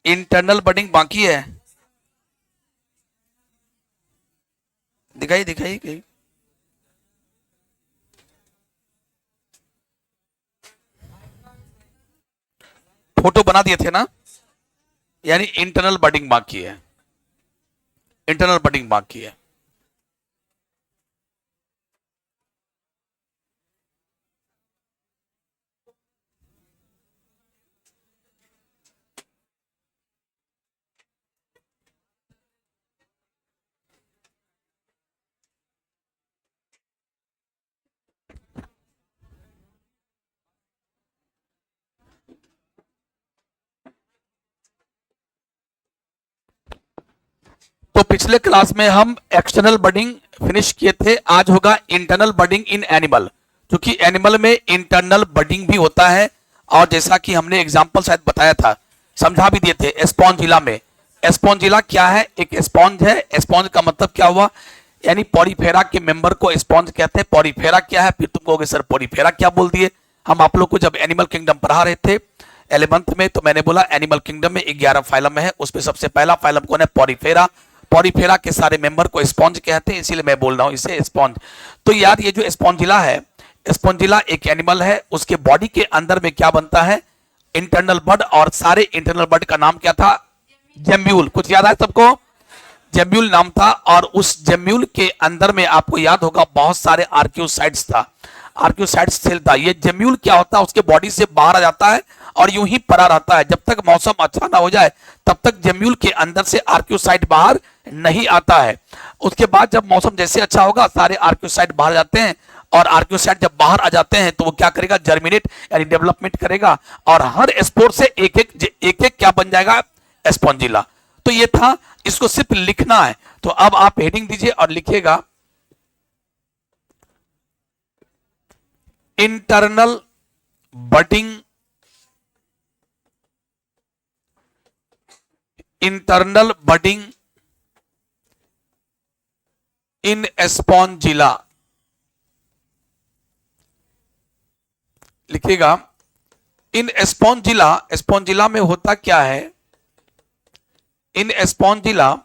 Internal budding बाकी है। दिखाई दिखाई गई। फोटो बना दिए थे ना, यानी इंटरनल बडिंग बाकी है। इंटरनल बडिंग बाकी है। तो पिछले क्लास में हम एक्सटर्नल बडिंग फिनिश किए थे। आज होगा इंटरनल बडिंग इन एनिमल, क्योंकि एनिमल में इंटरनल बडिंग भी होता है। और जैसा कि हमने एग्जांपल शायद बताया था, समझा भी दिए थे स्पॉन्जिला में। स्पॉन्जिला क्या है? एक स्पॉन्ज है। स्पॉन्ज का मतलब क्या हुआ? यानी पॉरीफेरा के मेंबर को स्पॉन्ज कहते हैं। पॉरीफेरा क्या है? फिर तुम कहोगे सर पॉरीफेरा क्या बोल दिए। हम आप लोग को जब एनिमल किंगडम पढ़ा रहे थे 11th में, तो मैंने बोला एनिमल किंगडम में 11 फाइलम है, उसमें सबसे पहला फाइलम कौन है? पॉरीफेरा। पॉरीफेरा के सारे मेंबर को स्पॉन्ज कहते हैं, इसीलिए मैं बोल रहा हूं इसे स्पॉन्ज। तो यार ये जो स्पॉन्जिला है, स्पॉन्जिला एक एनिमल है। उसके बॉडी के अंदर में क्या बनता है? इंटरनल बड। और सारे इंटरनल बड का नाम क्या था? जेम्ब्यूल। कुछ याद है सबको? जेम्ब्यूल नाम था। और उस जेम्ब्यूल के अंदर में आपको याद होगा बहुत सारे आर्क्योसाइट्स था। आर्क्योसाइट्स सेल था। ये जेम्ब्यूल क्या होता है? उसके बॉडी से बाहर आ जाता है और यूं ही पड़ा रहता है जब तक मौसम अच्छा ना हो जाए, तब तक जेम्ब्यूल के अंदर से आर्क्योसाइट बाहर नहीं आता है। उसके बाद जब मौसम जैसे अच्छा होगा, सारे आर्क्योसाइट बाहर जाते हैं। और आर्क्योसाइट जब बाहर आ जाते हैं तो वो क्या करेगा? जर्मिनेट यानी डेवलपमेंट करेगा। और हर स्पोर से एक एक क्या बन जाएगा? स्पॉन्जिला। तो ये था, इसको सिर्फ लिखना है। तो अब आप हेडिंग दीजिए और लिखिएगा internal budding. Internal budding in Spongilla. लिखिएगा इन स्पॉन्जिला। स्पॉन्जिला में होता क्या है? In Spongilla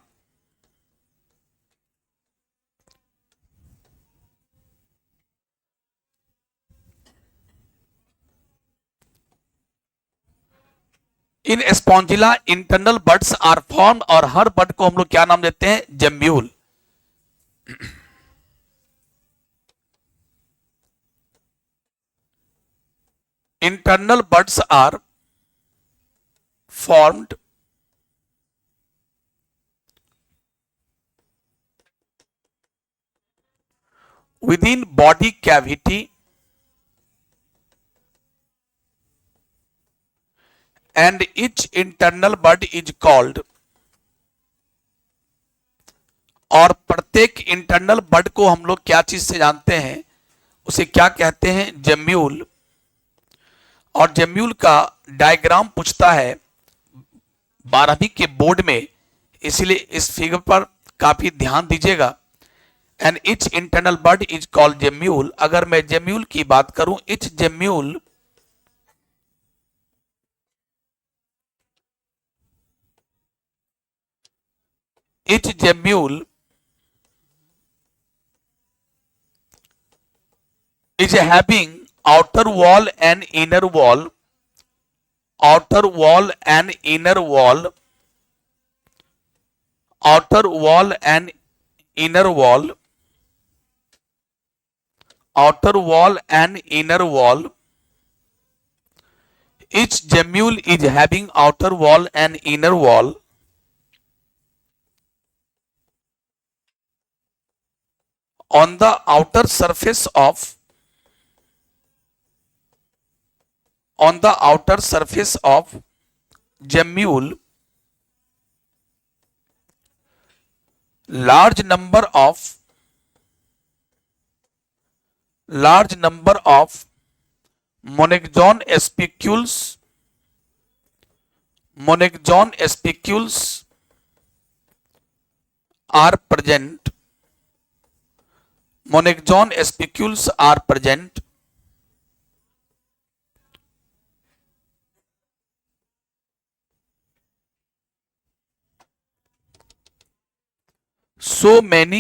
in Spongilla internal buds are form. और हर बड को हम लोग क्या नाम देते हैं? Gemmule. Internal buds are formed within body cavity and each internal bud is called। और प्रत्येक इंटरनल बड को हम लोग क्या चीज से जानते हैं? उसे क्या कहते हैं? जेम्ब्यूल। और जेम्ब्यूल का डायग्राम पूछता है 12वीं के बोर्ड में, इसलिए इस फिगर पर काफी ध्यान दीजिएगा। And each internal bud is called gemmule. अगर मैं जेम्ब्यूल की बात करूं, each gemmule each gemmule is having outer wall and inner wall, outer wall and inner wall, outer wall and inner wall, outer wall and inner wall. Each gemule is having outer wall and inner wall. On the outer surface of gemule, large number of monoxon spicules are present. Monoxon spicules are present so many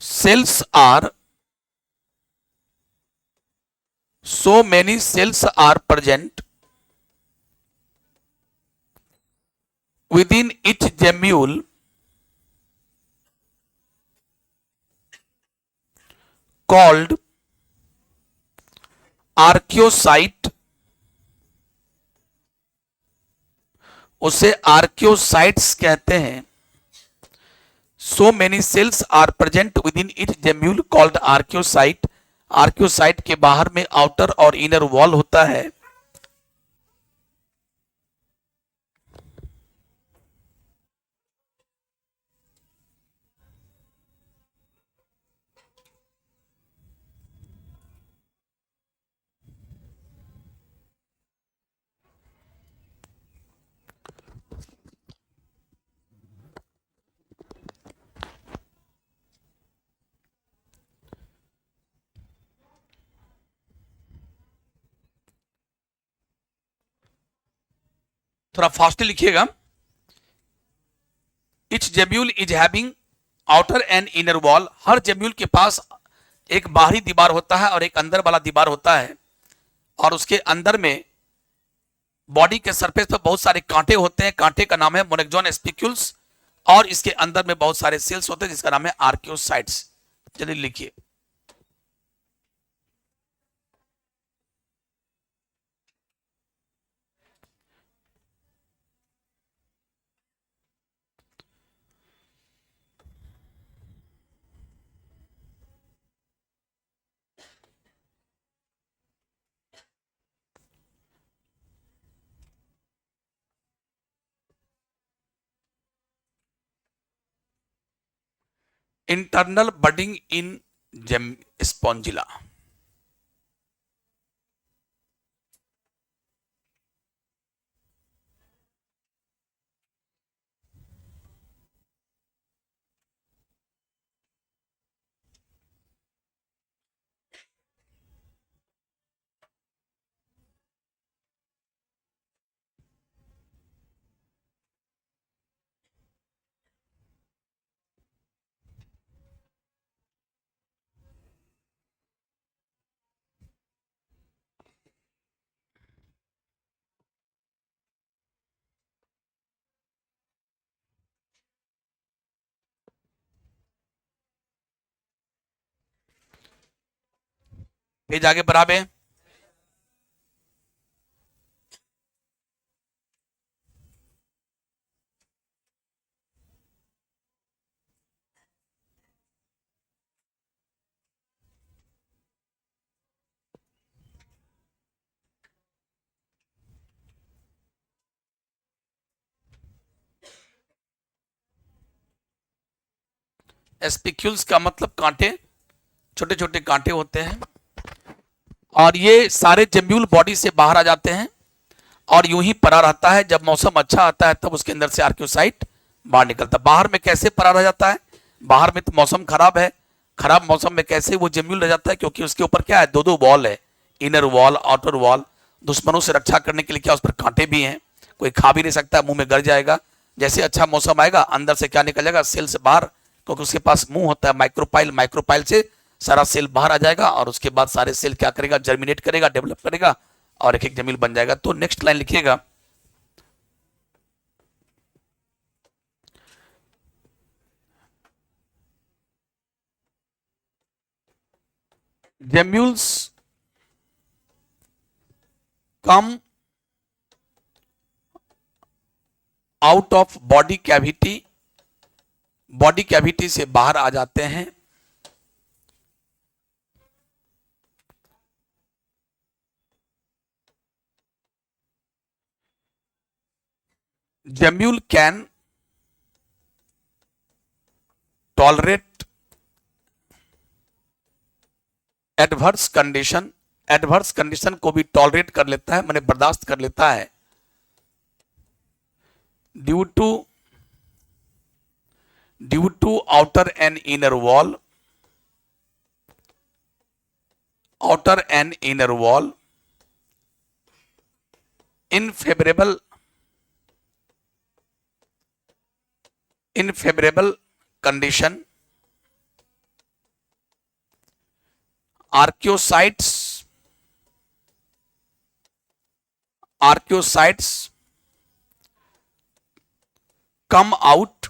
cells are present within each gemule called archaeocyte, उसे archaeocytes कहते हैं। So many cells are present within each gemmule called archaeocyte. Archaeocyte के बाहर में outer और inner wall होता है। थोड़ा फास्टली लिखिएगा। Etch gemmule is having outer and inner wall. Her gemmule के पास एक बाहरी दीवार होता है और एक अंदर वाला दीवार होता है, और उसके अंदर में बॉडी के सरफेस पर बहुत सारे कांटे होते हैं। कांटे का नाम है मोनेक्जोन स्पिक्यूल्स, और इसके अंदर में बहुत सारे सेल्स होते हैं जिसका नाम है आर्कियोसाइट्स। चलिए लिखिए। इंटरनल बडिंग इन जेम स्पॉन्जिला। पेज आगे बढ़ावे। स्पिक्यूल्स का मतलब कांटे, छोटे छोटे कांटे होते हैं, और ये सारे जेम्यूल बॉडी से बाहर आ जाते हैं और यूं ही पड़ा रहता है। जब मौसम अच्छा आता है तब उसके अंदर से आर्कियोसाइट बाहर निकलता है। बाहर में कैसे पड़ा रह जाता है? बाहर में तो मौसम खराब है, खराब मौसम में कैसे वो जेम्यूल रह जाता है? क्योंकि उसके ऊपर क्या है, दो दो वॉल है, इनर वॉल, आउटर वॉल। दुश्मनों से रक्षा करने के लिए क्या उस पर कांटे भी हैं, कोई खा भी नहीं सकता, मुंह में गड़ जाएगा। जैसे अच्छा मौसम आएगा अंदर से क्या निकल जाएगा, सेल से बाहर, क्योंकि उसके पास मुंह होता है माइक्रोपाइल। माइक्रोपाइल से सारा सेल बाहर आ जाएगा और उसके बाद सारे सेल क्या करेगा, जर्मिनेट करेगा, डेवलप करेगा और एक एक जमील बन जाएगा। तो नेक्स्ट लाइन लिखिएगा। Gemmules come out of body cavity, body cavity से बाहर आ जाते हैं। Gemmule can tolerate adverse condition, adverse condition को भी टॉलरेट कर लेता है, माने बर्दाश्त कर लेता है। Due to outer and inner wall, outer and inner wall in favourable in favourable condition archaeocytes come out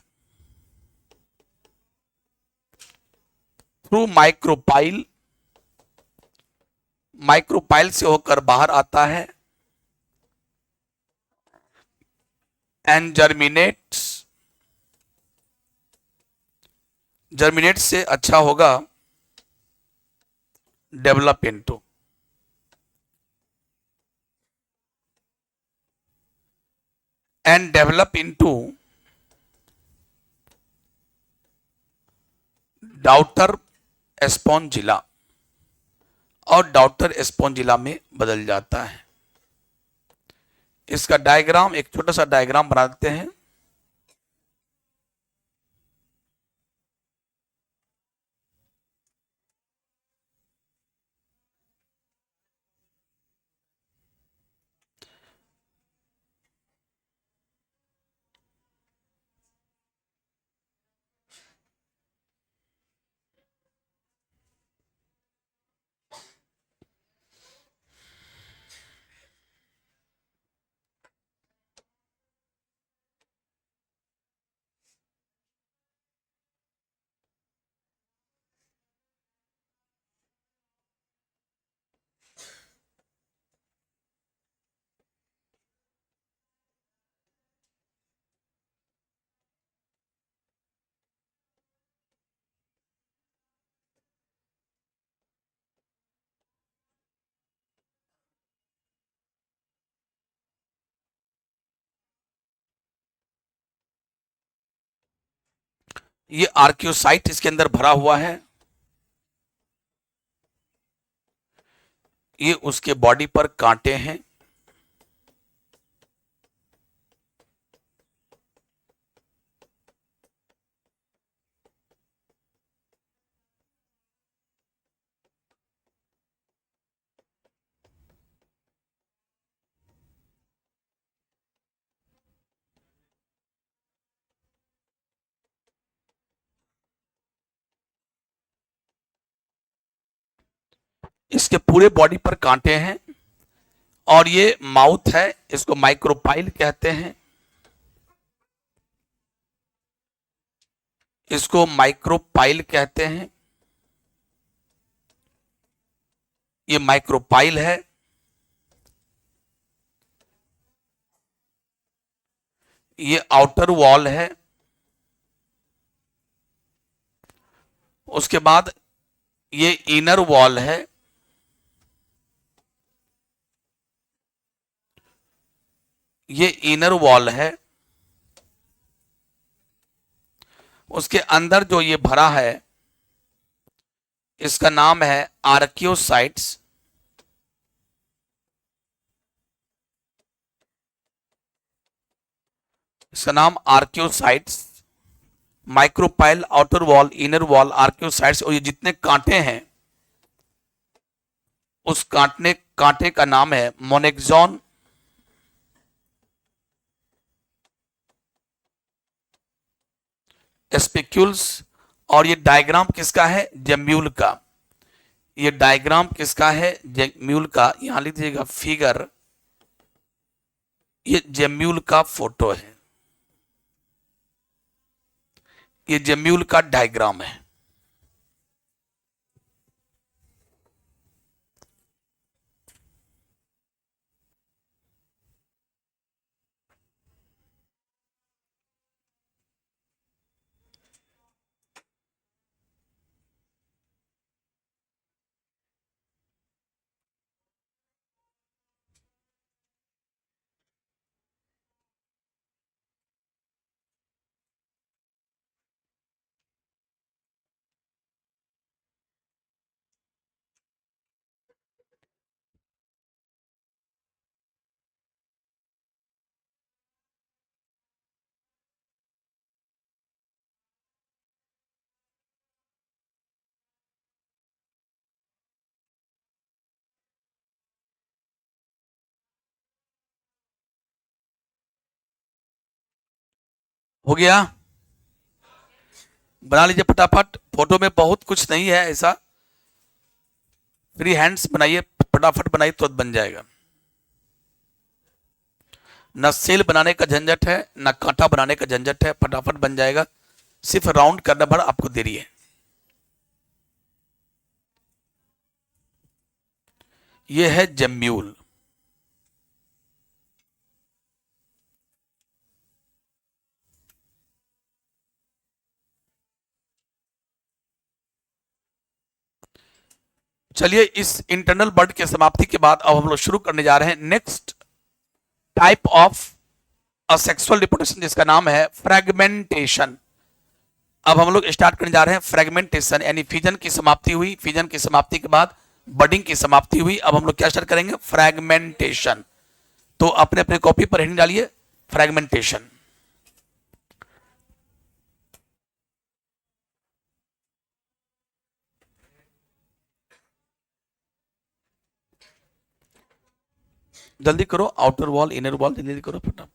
through micropyle से होकर बाहर आता है एंड जर्मिनेट से अच्छा होगा डेवलप इनटू डाउटर स्पॉन्जिला और डाउटर स्पॉन्जिला में बदल जाता है। इसका डायग्राम, एक छोटा सा डायग्राम बना देते हैं। ये आर्कियोसाइट इसके अंदर भरा हुआ है। ये उसके बॉडी पर कांटे हैं। इसके पूरे बॉडी पर कांटे हैं और ये माउथ है, इसको माइक्रोपाइल कहते हैं। इसको माइक्रोपाइल कहते हैं। ये माइक्रोपाइल है। ये आउटर वॉल है। उसके बाद ये इनर वॉल है। ये इनर वॉल है। उसके अंदर जो ये भरा है इसका नाम है आर्कियोसाइट्स। इसका नाम archaeocytes, micropyle, outer wall, inner wall, archaeocytes. और ये जितने कांटे हैं उस कांटे का नाम है मोनेक्सॉन, स्पिक्यूल्स। और ये डायग्राम किसका है? जेम्यूल का। ये डायग्राम किसका है? जेम्यूल का। यहां लिख दीजिएगा फिगर। ये जेम्यूल का फोटो है। ये जेम्यूल का डायग्राम है। हो गया? बना लीजिए फटाफट, फोटो में बहुत कुछ नहीं है ऐसा, फ्री हैंड्स बनाइए, फटाफट बनाइए, तुरंत बन जाएगा। न सेल बनाने का झंझट है, न कांटा बनाने का झंझट है, फटाफट बन जाएगा, सिर्फ राउंड करने भर आपको देरी है। यह है जेम्यूल। चलिए, इस इंटरनल बर्ड के समाप्ति के बाद अब हम लोग शुरू करने जा रहे हैं next type of asexual reproduction, जिसका नाम है फ्रेगमेंटेशन। अब हम लोग स्टार्ट करने जा रहे हैं फ्रेगमेंटेशन, यानी फिजन की समाप्ति हुई, फिजन की समाप्ति के बाद बडिंग की समाप्ति हुई, अब हम लोग क्या स्टार्ट करेंगे, फ्रेगमेंटेशन। तो अपने अपने कॉपी पर हेडिंग डालिए, फ्रेगमेंटेशन। जल्दी करो, आउटर वॉल इनर वॉल जल्दी करो फटाफट।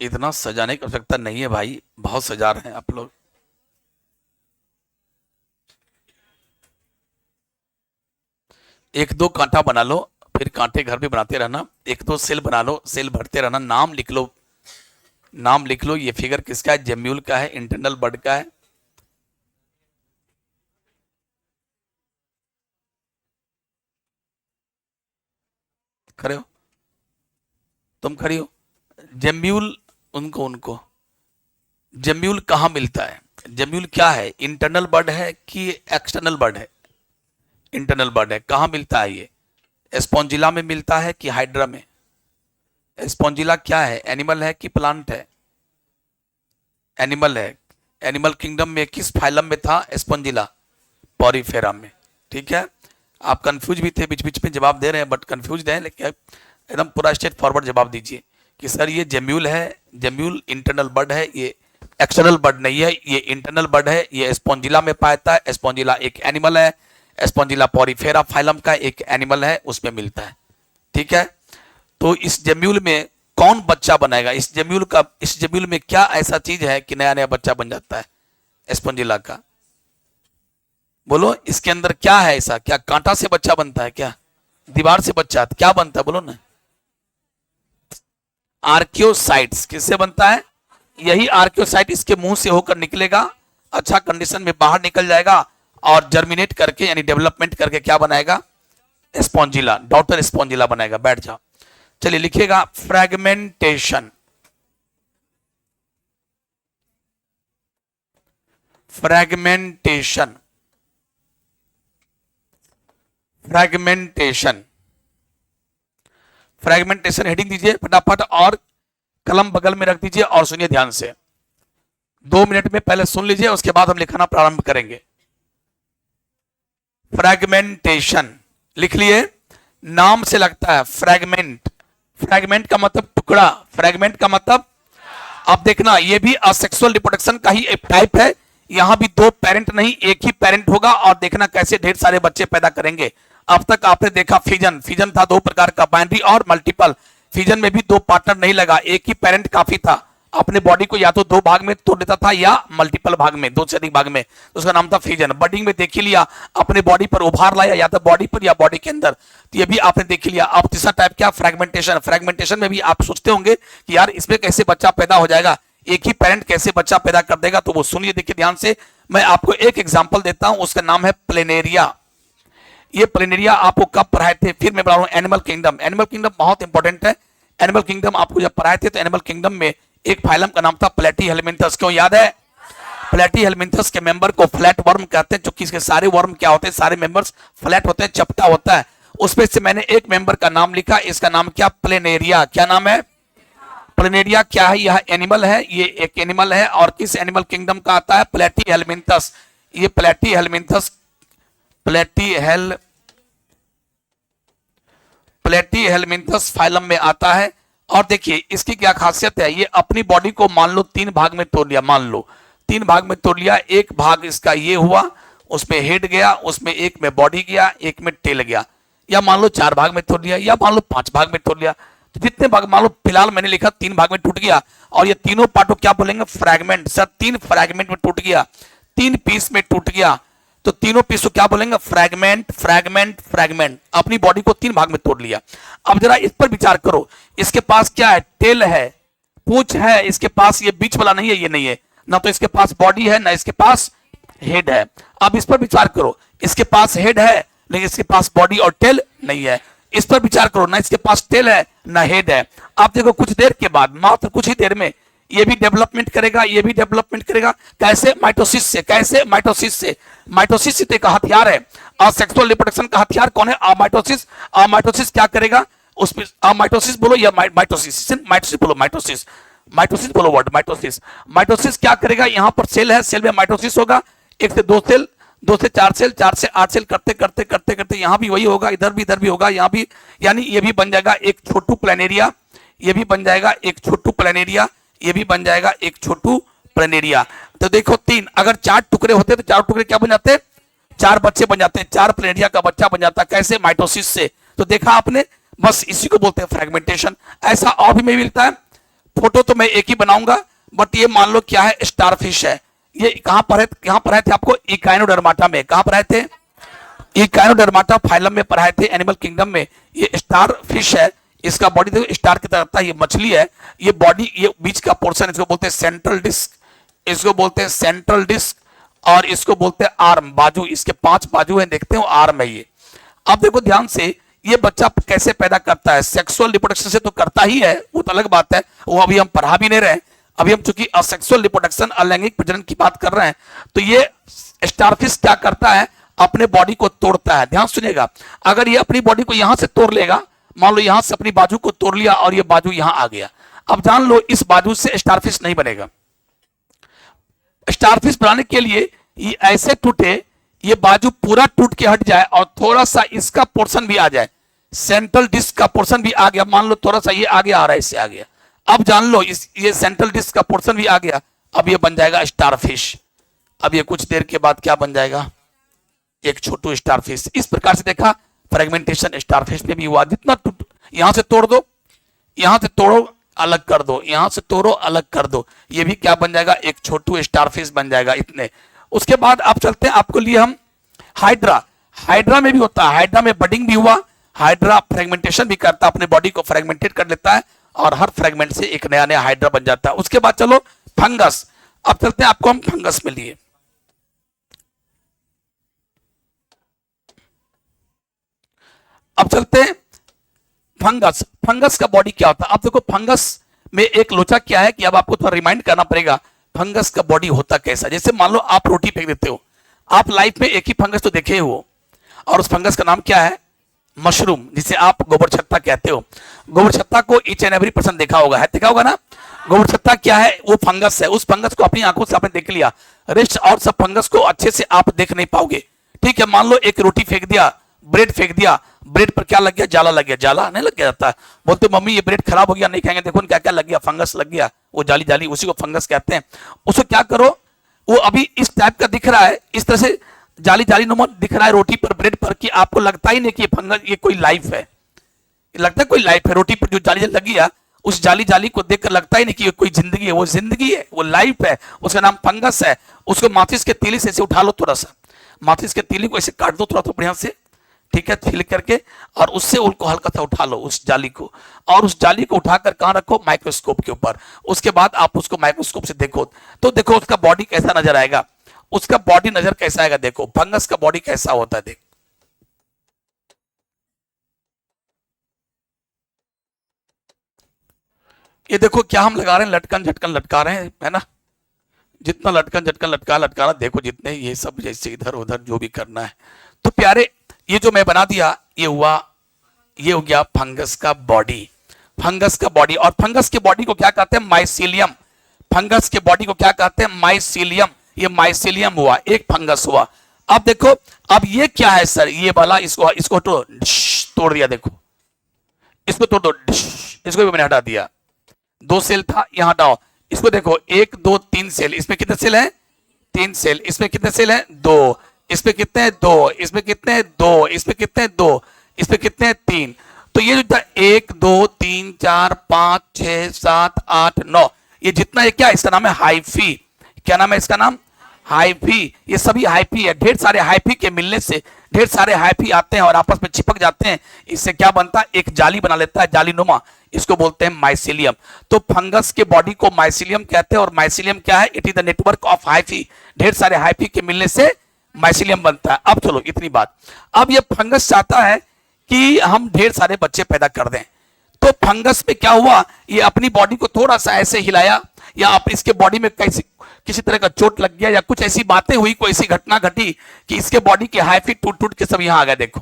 इतना सजाने की आवश्यकता नहीं है भाई, बहुत सजा रहे हैं आप लोग। एक दो कांटा बना लो, फिर कांटे घर पे बनाते रहना, एक दो सेल बना लो, सेल भरते रहना, नाम लिख लो, नाम लिख लो। ये फिगर किसका है, जेम्यूल का है, इंटरनल बर्ड का है। खड़े हो, तुम खड़ी हो। जेम्यूल, उनको उनको जेम्यूल कहाँ मिलता है, जेम्यूल क्या है, इंटरनल बर्ड है कि एक्सटर्नल बर्ड है, इंटरनल बर्ड है। कहाँ मिलता है ये, स्पॉन्जिला में मिलता है कि हाइड्रा में। स्पॉन्जिला क्या है, एनिमल है कि प्लांट है, एनिमल है। एनिमल किंगडम में किस फाइलम में था स्पॉन्जिला, पॉरीफेरा में। ठीक है, आप कंफ्यूज भी थे, बीच बीच में जवाब दे रहे हैं बट कंफ्यूज हैं, लेकिन एकदम पूरा स्ट्रेट फॉरवर्ड जवाब दीजिए कि सर ये जेम्यूल है, जेम्यूल इंटरनल बर्ड है, ये एक्सटर्नल बर्ड नहीं है, ये इंटरनल बर्ड है, ये स्पॉन्जिला में पाता है। स्पॉन्जिला एक एनिमल है, स्पॉन्जिला पॉरीफेरा फाइलम का एक एनिमल है, उसमें मिलता है। ठीक है, तो इस जेम्यूल में कौन बच्चा बनाएगा, इस जेम्यूल में क्या ऐसा चीज है कि नया नया बच्चा बन जाता है स्पॉन्जिला का, बोलो इसके अंदर क्या है ऐसा, क्या कांटा से बच्चा बनता है, क्या दीवार से बच्चा क्या बनता है, बोलो ना। आर्कियोसाइट्स किससे बनता है, यही आर्कियोसाइट इसके मुंह से होकर निकलेगा, अच्छा कंडीशन में बाहर निकल जाएगा और जर्मिनेट करके यानी डेवलपमेंट करके क्या बनाएगा, स्पॉन्जिला, डॉटर स्पॉन्जिला बनाएगा। बैठ जाओ, चलिए लिखिएगा fragmentation. Fragmentation, fragmentation, fragmentation heading दीजिए फटाफट और कलम बगल में रख दीजिए और सुनिए ध्यान से। 2 मिनट में पहले सुन लीजिए, उसके बाद हम लिखना प्रारंभ करेंगे। फ्रेगमेंटेशन लिख लिए, नाम से लगता है फ्रेगमेंट, फ्रेगमेंट का मतलब टुकड़ा, फ्रेगमेंट का मतलब, अब देखना ये भी असेक्सुअल रिप्रोडक्शन का ही एक टाइप है। यहां भी दो पेरेंट नहीं एक ही पेरेंट होगा, और देखना कैसे ढेर सारे बच्चे पैदा करेंगे। अब तक आपने देखा फिजन, फिजन था दो प्रकार का, बाइनरी और मल्टीपल। फिजन में भी दो पार्टनर नहीं लगा, एक ही पेरेंट काफी था, अपने बॉडी को या तो दो भाग में तोड़ देता था या मल्टीपल भाग में, दो से अधिक भाग में, तो उसका नाम था फिजन। बडिंग में देख लिया, अपने बॉडी पर उभार लाया या तो बॉडी पर या बॉडी के अंदर, तो ये भी आपने देख लिया। अब तीसरा टाइप क्या, फ्रेगमेंटेशन। फ्रेगमेंटेशन में भी आप सोचते होंगे कि यार इसमें कैसे बच्चा पैदा हो जाएगा, एक ही पेरेंट कैसे बच्चा पैदा कर देगा, तो वो सुनिए, देखिए ध्यान से। मैं आपको एक एग्जांपल देता हूं, उसका नाम है प्लेनेरिया। ये प्लेनेरिया आपको कब पढ़ाए थे, फिर मैं पढ़ा रहा हूं एनिमल किंगडम। एनिमल किंगडम बहुत इंपॉर्टेंट है। एनिमल किंगडम आपको जब पढ़ाए थे तो एनिमल किंगडम में एक फाइलम का नाम था प्लेटीहेलमिन्थस, क्यों याद है, प्लेटीहेलमिन्थस के मेंबर को फ्लैट वर्म कहते हैं, क्योंकि इसके सारे वर्म क्या होते हैं, सारे मेंबर्स फ्लैट होते हैं, चपटा होता है। उसमें से मैंने एक मेंबर का नाम लिखा, इसका नाम क्या, प्लेनेरिया। क्या नाम है, प्लेनेरिया। क्या है, यह एनिमल है, ये एक एनिमल है और किस एनिमल किंगडम का आता है, प्लेटीहेलमिन्थस। ये प्लेटीहेलमिन्थस, प्लेटीहेलमिन्थस फाइलम में आता है। और देखिए इसकी क्या खासियत है, ये अपनी बॉडी को मान लो 3 भाग में तोड़ लिया, मान लो 3 भाग में तोड़ लिया। एक भाग इसका ये हुआ, उसमें हेड गया, उसमें एक में बॉडी गया, एक में टेल गया, या मान लो 4 भाग में तोड़ लिया, या मान लो 5 भाग में तोड़ लिया। तो जितने भाग, मान लो फिलहाल मैंने लिखा 3 भाग में टूट गया, और ये तीनों पार्ट को क्या बोलेंगे, फ्रैगमेंट। सर 3 फ्रैगमेंट में टूट गया, 3 पीस में टूट गया, तो तीनों पीस को क्या बोलेंगे, फ्रैगमेंट फ्रैगमेंट फ्रैगमेंट। अपनी बॉडी को 3 भाग में तोड़ लिया। अब जरा इस पर विचार करो, इसके पास क्या है, टेल है, पूंछ है, इसके पास ये बीच वाला नहीं है, ये नहीं है ना, तो इसके पास बॉडी है ना, इसके पास हेड है। अब इस पर विचार करो, इसके पास हेड है लेकिन इसके पास बॉडी और टेल नहीं है। इस पर विचार करो, ना इसके पास टेल है ना हेड है। आप देखो कुछ देर के बाद, मात्र कुछ ही देर में ये भी डेवलपमेंट करेगा, ये भी डेवलपमेंट करेगा। कैसे, माइटोसिस से। कैसे, माइटोसिस से। माइटोसिस से एक हथियार है, और सेक्सुअल रिप्रोडक्शन का हथियार कौन है, माइटोसिस। माइटोसिस क्या करेगा, उसमें माइटोसिस बोलो या माइटोसिस, माइटोसिस बोलो, माइटोसिस, माइटोसिस बोलो, वर्ड माइटोसिस। माइटोसिस क्या करेगा, यहां पर सेल है, सेल में माइटोसिस होगा, 1 से 2 सेल, 2 से 4 सेल, 4 से 8 सेल, करते करते करते करते यहां भी वही होगा, इधर भी होगा, यहां भी, यानी ये भी बन जाएगा एक छोटू प्लेनेरिया, ये भी बन जाएगा एक छोटू प्लेनेरिया, ये भी बन जाएगा एक छोटू प्लेनेरिया। तो देखो 3, अगर 4 टुकड़े होते तो 4 टुकड़े क्या बन जाते, 4 बच्चे बन जाते हैं, 4 प्लेनेरिया का बच्चा बन जाता है। कैसे, माइटोसिस से। तो देखा आपने, बस इसी को बोलते हैं फ्रेगमेंटेशन। ऐसा और भी में मिलता है, फोटो तो मैं एक ही बनाऊंगा, बट ये मान लो क्या है, स्टारफिश है। ये कहां पर है, कहां पर आए थे आपको, इकाइनोडर्माटा में। कहां पर आए थे, इकाइनोडर्माटा फाइलम में पढ़ाए थे, एनिमल किंगडम में। ये स्टारफिश है, इसका बॉडी देखो स्टार की तरह, ये मछली है, ये बॉडी, ये बीच का पोर्शन, इसको बोलते हैं सेंट्रल डिस्क, इसको बोलते हैं सेंट्रल डिस्क, और इसको बोलते हैं आर्म, बाजू। इसके 5 बाजू हैं, देखते हो, आर्म है ये। अब देखो ध्यान से, ये बच्चा कैसे पैदा करता है, सेक्सुअल रिप्रोडक्शन से तो करता ही है, वो तो अलग बात है, वो अभी हम पढ़ा भी नहीं रहे। अभी हम चूंकि असेक्सुअल रिप्रोडक्शन, अलैंगिक प्रजनन की बात कर रहे हैं, तो ये स्टारफिश क्या करता है, अपने बॉडी को तोड़ता है। ध्यान सुनिएगा, अगर ये अपनी बॉडी को यहां से तोड़ लेगा, मान लो यहां से अपनी बाजू को तोड़ लिया और ये बाजू यहां आ गया, अब जान लो इस बाजू से स्टारफिश नहीं बनेगा। स्टारफिश बनाने के लिए ये ऐसे टूटे, ये बाजू पूरा टूट के हट जाए और थोड़ा सा इसका पोर्शन भी आ जाए, सेंट्रल डिस्क का पोर्शन भी आ गया, मान लो थोड़ा सा ये आगे आ रहा है, इससे आ गया, अब जान लो ये सेंट्रल डिस्क का पोर्शन भी आ गया, अब ये बन जाएगा स्टारफिश। अब ये कुछ देर के बाद क्या बन जाएगा, एक छोटू स्टारफिश। इस प्रकार से देखा, फ्रेगमेंटेशन स्टारफिश में भी हुआ। जितना यहां से तोड़ दो, यहां से तोड़ो अलग कर दो, यहां से तोड़ो अलग कर दो, ये भी क्या बन जाएगा, एक छोटू स्टारफिश बन जाएगा। इतने, उसके बाद आप चलते हैं, आपको लिए हम हाइड्रा। हाइड्रा में भी होता है, हाइड्रा में बडिंग भी हुआ, हाइड्रा फ्रेगमेंटेशन भी करता है, अपने बॉडी को फ्रेगमेंटेड कर लेता है, और हर फ्रेगमेंट से एक नया नया हाइड्रा बन जाता है। उसके बाद चलो फंगस। अब चलते हैं, आपको हम फंगस में लिए। अब चलते हैं फंगस। फंगस का बॉडी क्या होता है, अब देखो फंगस में एक लोचा क्या है कि अब आपको थोड़ा रिमाइंड करना पड़ेगा, फंगस का बॉडी होता कैसा। जैसे मान लो आप रोटी फेंक देते हो, आप लाइफ में एक ही फंगस तो देखे हो, और उस फंगस का नाम क्या है, मशरूम, जिसे आप गोबर छत्ता कहते हो। गोबर छत्ता को ईच एंड एवरी पर्सन देखा होगा, है, देखा होगा ना। गोबर छत्ता क्या है, वो फंगस है। उस फंगस को अपनी आंखों से आपने देख लिया, रेस्ट और सब फंगस को अच्छे से आप देख नहीं पाओगे। ठीक है, मान लो एक रोटी फेंक दिया, ब्रेड फेंक दिया, ब्रेड पर क्या लग गया, जाला लग गया। जाला नहीं लग गया जाता, बोलते मम्मी ये ब्रेड खराब हो गया, नहीं खाएंगे, देखो क्या क्या लग गया, फंगस लग गया, वो जाली जाली, उसी को फंगस कहते हैं। उसको क्या करो, वो अभी इस टाइप का दिख रहा है, इस तरह से जाली जाली नुमा दिख रहा है रोटी पर, ब्रेड पर, कि आपको लगता ही नहीं कि ये फंगस, ये कोई लाइफ है, लगता है कोई लाइफ है। रोटी पर जो जाली जाली लगी है, उस जाली जाली को देखकर लगता ही नहीं कि ये कोई जिंदगी है, वो जिंदगी है, वो लाइफ है, उसका नाम फंगस है। उसको माचिस के तीली से ऐसे उठा लो, थोड़ा सा माचिस के तीली को ऐसे काट दो, थोड़ा थोड़ा बढ़िया से, ठीक है, छिल करके, और उससे उनको हल्का सा उठा लो, उस जाली को, और उस जाली को उठाकर कहां रखो, माइक्रोस्कोप के ऊपर। उसके बाद आप उसको माइक्रोस्कोप से देखो, तो देखो उसका बॉडी कैसा नजर आएगा, उसका बॉडी नजर कैसा आएगा। देखो फंगस का बॉडी कैसा होता है, देख, ये देखो क्या हम लगा रहे हैं, लटकन झटकन लटका रहे हैं, है ना। जितना लटकन झटकन लटकाना, देखो जितने ये सब जैसे इधर उधर जो भी करना है। तो प्यारे, ये जो मैं बना दिया, ये हुआ, ये हो गया फंगस का बॉडी, फंगस का बॉडी। और फंगस के बॉडी को क्या कहते हैं? माइसीलियम। फंगस के बॉडी को क्या कहते हैं? माइसीलियम। ये माइसीलियम हुआ, एक फंगस हुआ। अब देखो, अब ये क्या है सर? ये वाला, इसको तोड़ दिया, देखो इसको तोड़ दो, इसको भी मैंने हटा दिया। 2 सेल था, यहां हटाओ। इसको देखो, 1 2 3 सेल। इसमें कितने सेल हैं? 3 सेल। इसमें कितने सेल हैं? 2। इसमें कितने हैं? 2। इसमें कितने हैं? 2। इसमें कितने हैं? 2। इसमें कितने हैं? 3। तो ये जो था 1 2 3 4 5 6 7 8 9, ये जितना है क्या? इसका नाम है हाइफी। क्या नाम है इसका? नाम हाइफी। ये सभी हाइफी है। ढेर सारे हाइफी के मिलने से ढेर सारे हाइफी आते हैं और आपस में चिपक जाते हैं। इससे क्या बनता है? एक जाली बना लेता है, जाली नुमा। इसको बोलते हैं माइसीलियम। तो फंगस के बॉडी को माइसीलियम कहते हैं। और माइसीलियम क्या है? It is the network of hyphae. ढेर सारे हाइफी के मिलने से माइसीलियम बनता है। अब चलो, इतनी बात। अब ये फंगस चाहता है कि हम ढेर सारे बच्चे पैदा कर दें। तो फंगस में क्या हुआ? ये अपनी बॉडी को थोड़ा सा ऐसे हिलाया, या आप इसके बॉडी में किसी तरह का चोट लग गया, या कुछ ऐसी बातें हुई, कोई ऐसी घटना घटी कि इसके बॉडी के हाइफी टूट टूट के सब यहां आ गए। देखो,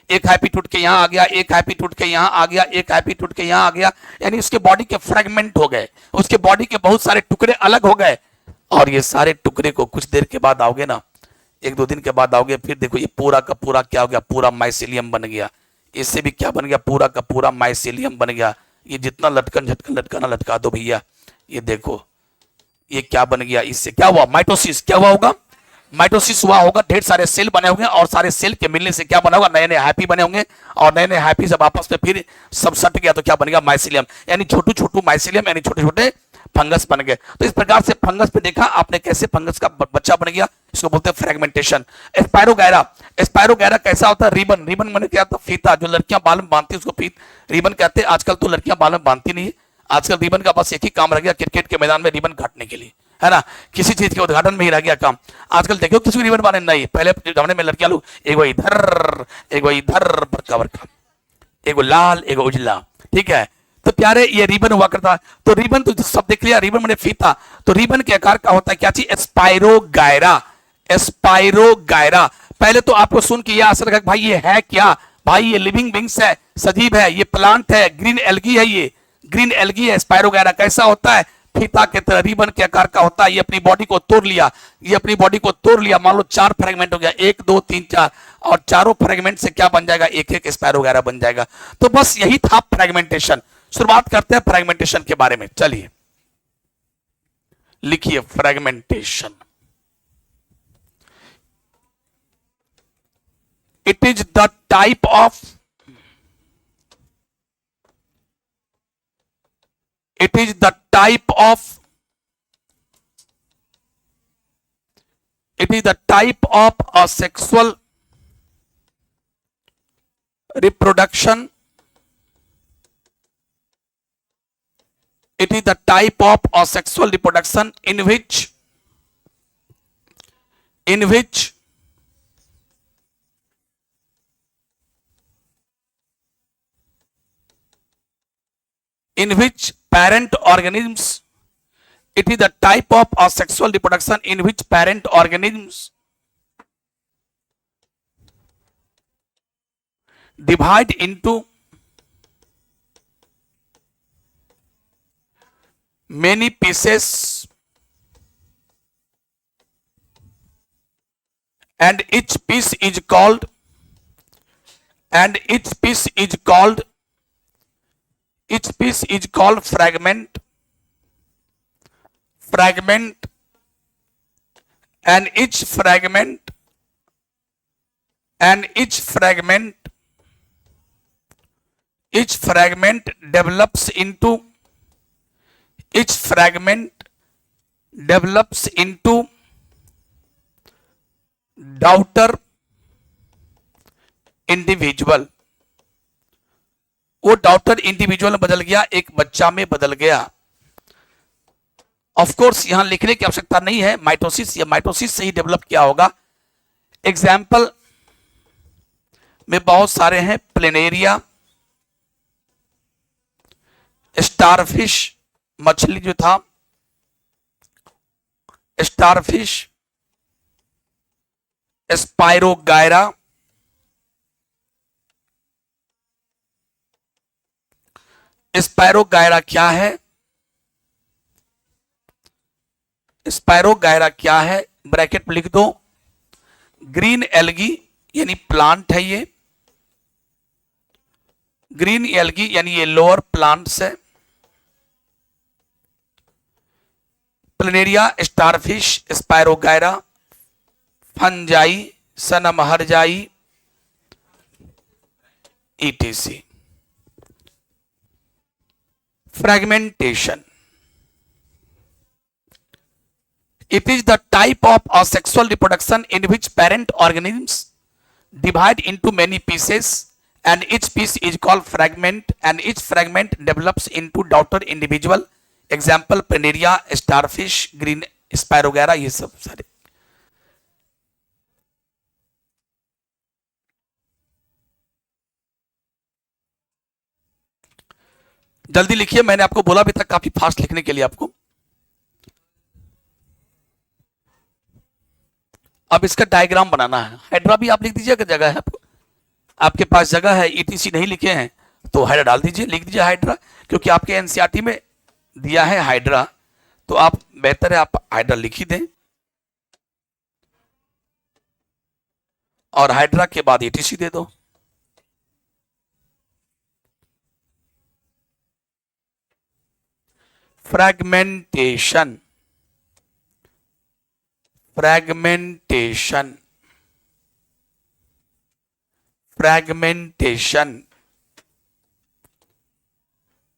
एक हाइफी टूट के यहां आ गया, एक हाइफी टूट के यहां आ गया, एक हाइफी टूट के यहां आ गया। यानी उसके बॉडी के फ्रेगमेंट हो गए, उसके बॉडी के बहुत सारे टुकड़े अलग हो गए। और ये सारे टुकड़े को कुछ देर के बाद आओगे ना, 1 2 दिन के बाद आओगे, फिर देखो ये पूरा का पूरा क्या हो गया? पूरा माइसीलियम बन गया। इससे भी क्या बन गया? पूरा का पूरा माइसीलियम बन गया। ये जितना लटकन झटकन लटकाना लटका दो भैया। ये देखो, ये क्या बन गया? इससे क्या हुआ? माइटोसिस। क्या हुआ होगा? माइटोसिस हुआ होगा। ढेर सारे सेल बने होंगे और सारे सेल के मिलने से क्या बना होगा? नए नए हैप्पी बने होंगे। और नए नए हैप्पी जब आपस में फिर सब सट गया तो क्या बन गया? माइसीलियम। यानी छोटू छोटू माइसीलियम, यानी छोटे छोटे फंगस बन गए। तो इस प्रकार से फंगस पे देखा आपने कैसे फंगस का बच्चा बन गया। इसको बोलते हैं फ्रेगमेंटेशन। स्पायरोगैरा। स्पायरोगैरा कैसा होता है? रिबन। रिबन मैंने क्या था? फीता। जो लड़कियां बाल में बांधती है उसको फीत रिबन कहते हैं। आजकल तो लड़कियां बाल में बांधती नहीं है। आजकल रिबन का बस एक ही काम रह गया, क्रिकेट के मैदान में रिबन काटने के लिए, है ना? किसी चीज के उद्घाटन में ही रह गया काम। आजकल देखो किसी को रिबन बांधे नहीं। पहले जमाने में लड़कियां लोग एगो इधर बड़का बड़का, एगो लाल एगो उजला, ठीक है? तो प्यारे ये रिबन हुआ करता। तो रिबन तो सब देख लिया, रिबन मैंने फीता। तो रिबन के आकार का होता है क्या चीज? स्पाइरोगायरा। स्पाइरोगायरा। पहले तो आपको सुन के यह असर लगा भाई ये है क्या? भाई ये लिविंग बिंग्स है, सजीव है, ये प्लांट है, ग्रीन एल्गी है, ये ग्रीन एल्गी है। स्पाइरोगायरा कैसा होता है? फीता के तरह रिबन के आकार का होता है। ये अपनी बॉडी को तोड़ लिया, ये अपनी बॉडी को तोड़ लिया। मान लो 4 फ्रेगमेंट हो गया, 1 2 3 4, और चारों फ्रेगमेंट से क्या बन जाएगा? एक एक स्पाइरोगायरा बन जाएगा। तो बस यही था फ्रेगमेंटेशन। शुरुआत करते हैं फ्रेगमेंटेशन के बारे में। चलिए लिखिए fragmentation. It is the type of it is the type of asexual reproduction. It is the type of asexual reproduction in which parent organisms. It is the type of asexual reproduction in which parent organisms divide into many pieces, and each piece is called fragment, and each fragment develops into daughter individual. वो daughter individual बदल गया, एक बच्चा में बदल गया। Of course यहां लिखने की आवश्यकता नहीं है, माइटोसिस या माइटोसिस से ही डेवलप किया होगा। एग्जाम्पल में बहुत सारे हैं। प्लेनेरिया, स्टारफिश, मछली जो था स्टारफिश, स्पाइरोगायरा, स्पायरोगायरा क्या है? स्पायरोगायरा क्या है? ब्रैकेट में लिख दो, ग्रीन एल्गी यानी प्लांट है ये, ग्रीन एल्गी यानी ये लोअर प्लांट्स है। प्लेनेरिया, स्टारफिश, स्पायरोगायरा, फंजाई, सनमहरजाई, etc. Fragmentation, it is the type of asexual reproduction in which parent organisms divide into many pieces and each piece is called fragment and each fragment develops into daughter individual. Example Planaria, starfish, green Spirogyra, ये सब सारे। जल्दी लिखिए, मैंने आपको बोला भी था काफी फास्ट लिखने के लिए आपको। अब इसका डायग्राम बनाना है। हाइड्रा भी आप लिख दीजिए अगर जगह है आपको, आपके पास जगह है, ईटीसी नहीं लिखे हैं तो हाइड्रा डाल दीजिए, लिख दीजिए हाइड्रा, क्योंकि आपके एनसीईआरटी में दिया है हाइड्रा, तो आप बेहतर है आप हाइड्रा लिख ही दें और हाइड्रा के बाद ईटीसी दे दो। Fragmentation, fragmentation, fragmentation,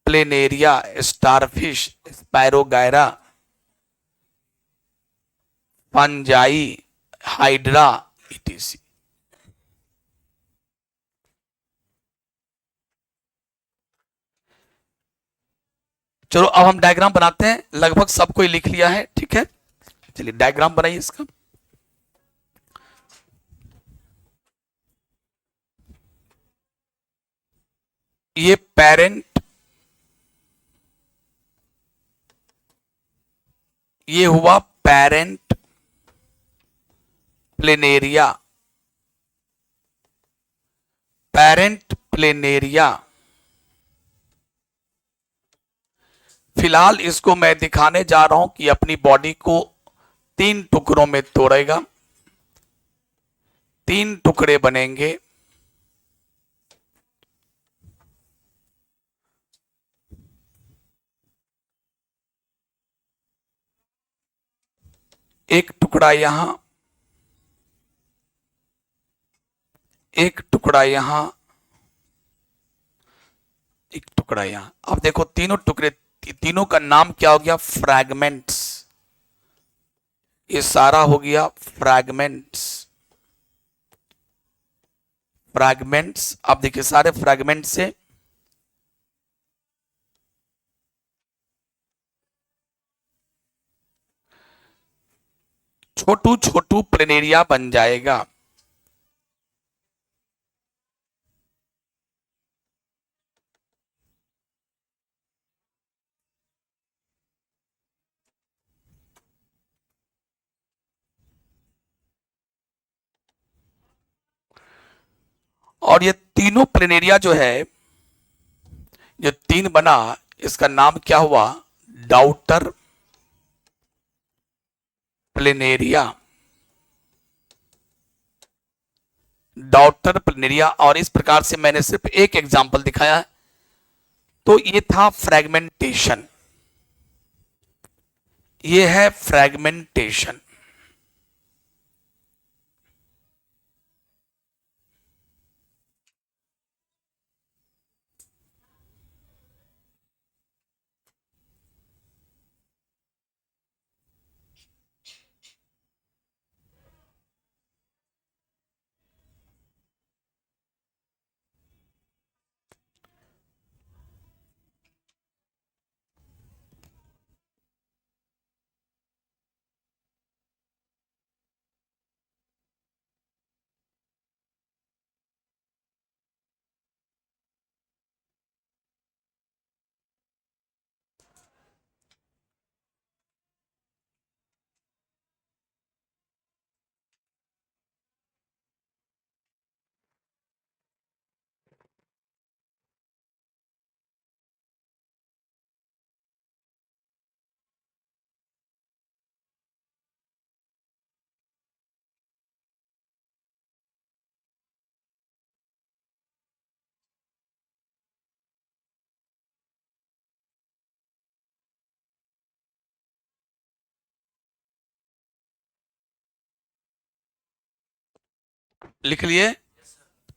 planaria, starfish, spirogyra, fungi, hydra, etc. चलो अब हम डायग्राम बनाते हैं, लगभग सब कोई लिख लिया है, ठीक है, चलिए डायग्राम बनाइए इसका। ये पेरेंट, ये हुआ पेरेंट प्लेनेरिया, पेरेंट प्लेनेरिया। फिलहाल इसको मैं दिखाने जा रहा हूं कि अपनी बॉडी को 3 टुकड़ों में तोड़ेगा, 3 टुकड़े बनेंगे। एक टुकड़ा यहां, एक टुकड़ा यहां, एक टुकड़ा यहां। अब देखो तीनों टुकड़े, तीनों का नाम क्या हो गया? फ्रैगमेंट्स। ये सारा हो गया फ्रैगमेंट्स, फ्रैगमेंट्स। अब देखिए सारे फ्रैगमेंट से छोटू छोटू प्लेनेरिया बन जाएगा। और ये तीनों प्लेनेरिया जो है, जो 3 बना, इसका नाम क्या हुआ? Daughter planaria, daughter planaria. और इस प्रकार से मैंने सिर्फ एक एग्जांपल दिखाया है। तो ये था फ्रैगमेंटेशन, ये है फ्रैगमेंटेशन। लिख लिए।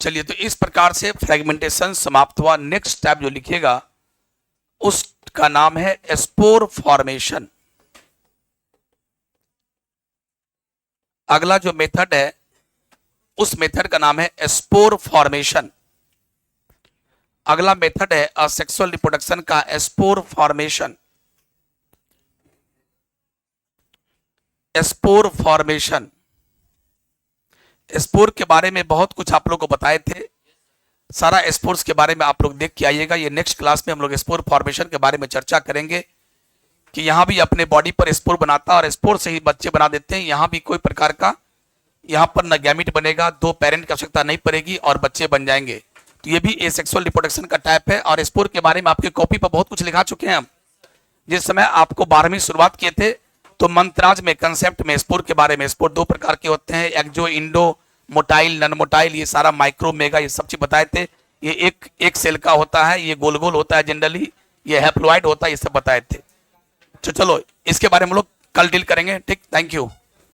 चलिए, तो इस प्रकार से फ्रेगमेंटेशन समाप्त हुआ। नेक्स्ट स्टेप जो लिखिएगा उसका नाम है स्पोर फॉर्मेशन। अगला जो मेथड है उस मेथड का नाम है स्पोर फॉर्मेशन। अगला मेथड है असेक्सुअल रिप्रोडक्शन का spore formation. Spore formation, spore के बारे में बहुत कुछ आप लोग को बताए थे। सारा स्पोर्स के बारे में आप लोग देख के आइएगा। ये नेक्स्ट क्लास में हम लोग स्पोर फॉर्मेशन के बारे में चर्चा करेंगे कि यहाँ भी अपने बॉडी पर स्पोर बनाता है और स्पोर से ही बच्चे बना देते हैं। यहाँ भी कोई प्रकार का यहाँ पर न गैमिट बनेगा, दो पेरेंट की आवश्यकता नहीं पड़ेगी और बच्चे बन जाएंगे। तो ये भी एसेक्सुअल रिप्रोडक्शन का टाइप है। और स्पोर के बारे में आपके कॉपी पर बहुत कुछ लिखा चुके हैं हम। जिस समय आपको 12वीं शुरुआत किए थे तो मंत्राज में कंसेप्ट में स्पोर के बारे में, स्पोर दो प्रकार के होते हैं, exo endo motile, non motile, ये सारा माइक्रो मेगा ये सब चीज बताए थे। ये एक सेल का होता है, ये गोल गोल होता है जनरली, ये हैप्लॉइड होता है, ये सब बताए थे। तो चलो इसके बारे में हम लोग कल डील करेंगे। ठीक, थैंक यू।